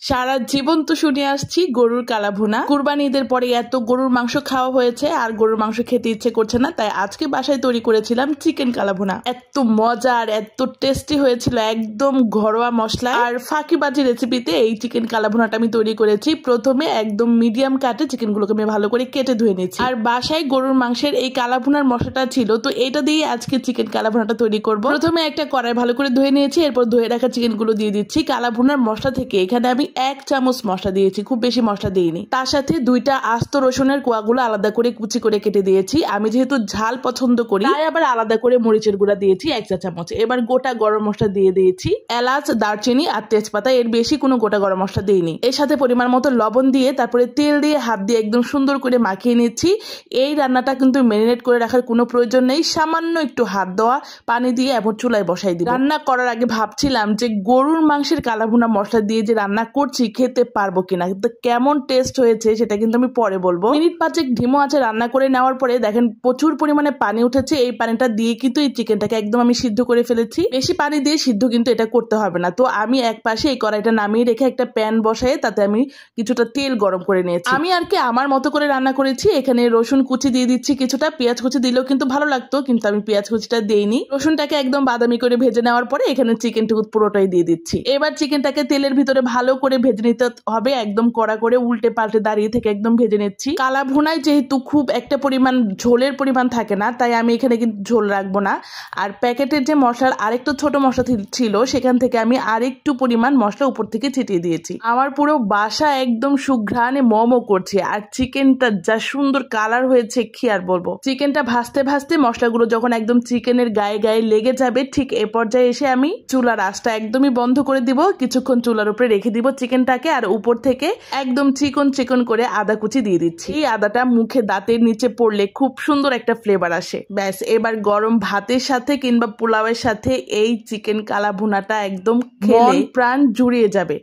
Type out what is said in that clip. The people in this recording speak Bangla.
সারা জীবন তো শুনে আসছি গরুর কালাভুনা। কুরবানি ঈদের পরে এত গরুর মাংস খাওয়া হয়েছে আর গরুর মাংস খেতে ইচ্ছে করছে না, তাই আজকে বাসায় তৈরি করেছিলাম চিকেন কালাভুনা। এত মজার, এত টেস্টি হয়েছিল, একদম ঘরোয়া মশলা আর ফাঁকিবাজি রেসিপিতে এই চিকেন কালাভুনাটা আমি তৈরি করেছি। প্রথমে একদম মিডিয়াম কাটে চিকেন গুলোকে আমি ভালো করে কেটে ধুয়ে নিয়েছি। আর বাসায় গরুর মাংসের এই কালাভুনার মশলাটা ছিল, তো এটা দিয়ে আজকে চিকেন কালাভুনাটা তৈরি করব। প্রথমে একটা কড়াই ভালো করে ধুয়ে নিয়েছি, এরপর ধুয়ে রাখা চিকেন গুলো দিয়ে দিচ্ছি। কালাভুনার মশলা থেকে এখানে আমি 1 চামচ মশলা দিয়েছি, খুব বেশি মশলা দিইনি। তার সাথে 2টা আস্ত রসুনের কোয়াগুলো আলাদা করে কুচি করে কেটে দিয়েছি। আমি যেহেতু ঝাল পছন্দ করি তাই আবার আলাদা করে মরিচের গুঁড়া দিয়েছি 1 চা চামচ। এবার গোটা গরম মশলা দিয়ে দিয়েছি, এলাচ, দারচিনি আর তেজপাতা, এর বেশি কোনো গোটা গরম মশলা দিইনি। এর সাথে পরিমাণ মতো লবণ দিয়ে তারপরে তেল দিয়ে হাত দিয়ে একদম সুন্দর করে মাখিয়ে নিচ্ছি। এই রান্নাটা কিন্তু ম্যারিনেট করে রাখার কোনো প্রয়োজন নেই, সামান্য একটু হাত দেওয়া পানি দিয়ে এবং চুলায় বসাই দিই। রান্না করার আগে ভাবছিলাম যে গরুর মাংসের কালাভুনা মশলা দিয়ে যে রান্না করছি খেতে পারবো কিনা, কিন্তু কেমন টেস্ট হয়েছে সেটা কিন্তু আমি পরে বলবো। মিনিট 5 ধিমো আছে রান্না করে নেওয়ার পরে দেখেন প্রচুর পরিমাণে পানি উঠেছে। এই পানিটা দিয়ে কিন্তু এই চিকেনটাকে একদম আমি সিদ্ধ করে ফেলেছি। বেশি পানি দিয়ে সিদ্ধ কিন্তু এটা করতে হবে না। তো আমি এক পাশে এই কড়াইটা নামিয়ে রেখে একটা প্যান বসায় তাতে আমি কিছুটা তেল গরম করে নিয়েছি। আমি আর কি আমার মতো করে রান্না করেছি। এখানে রসুন কুচি দিয়ে দিচ্ছি, কিছুটা পেঁয়াজ কুচি দিলেও কিন্তু ভালো লাগতো, কিন্তু আমি পেঁয়াজ কুচিটা দেইনি। রসুনটাকে একদম বাদামি করে ভেজে নেওয়ার পরে এখানে চিকেনটুকু পুরোটাই দিয়ে দিচ্ছি। এবার চিকেনটাকে তেলের ভিতরে ভালো করে ভেজে নিতে হবে, একদম কড়া করে উল্টে পাল্টে দাঁড়িয়ে থেকে একদম ভেজে নিচ্ছি। কালাভুনায় যেহেতু খুব একটা পরিমাণ ঝোলের পরিমাণ থাকে না, তাই আমি এখানে কিন্তু ঝোল রাখবো না। আর প্যাকেটের যে মশলার আরেকটু ছোট মশলা ছিল সেখান থেকে আমি আরেকটু পরিমাণ মশলা উপর থেকে ছিটিয়ে দিয়েছি। আমার পুরো বাসা একদম সুঘ্রাণে মোমো করছে। আর চিকেনটা যা সুন্দর কালার হয়েছে কি আর বলবো। চিকেনটা ভাজতে ভাজতে মশলাগুলো যখন একদম চিকেনের গায়ে গায়ে লেগে যাবে, ঠিক এ পর্যায়ে এসে আমি চুলার আঁচটা একদমই বন্ধ করে দিব। কিছুক্ষণ চুলার উপরে রেখে দিব চিকেনটাকে, আর উপর থেকে একদম চিকন চিকন করে আদা কুচি দিয়ে দিচ্ছি। এই আদাটা মুখে দাঁতের নিচে পড়লে খুব সুন্দর একটা ফ্লেভার আসে। ব্যাস, এবার গরম ভাতের সাথে কিংবা পোলাওয়ের সাথে এই চিকেন কালাভুনাটা একদম খেলে প্রাণ জুড়িয়ে যাবে।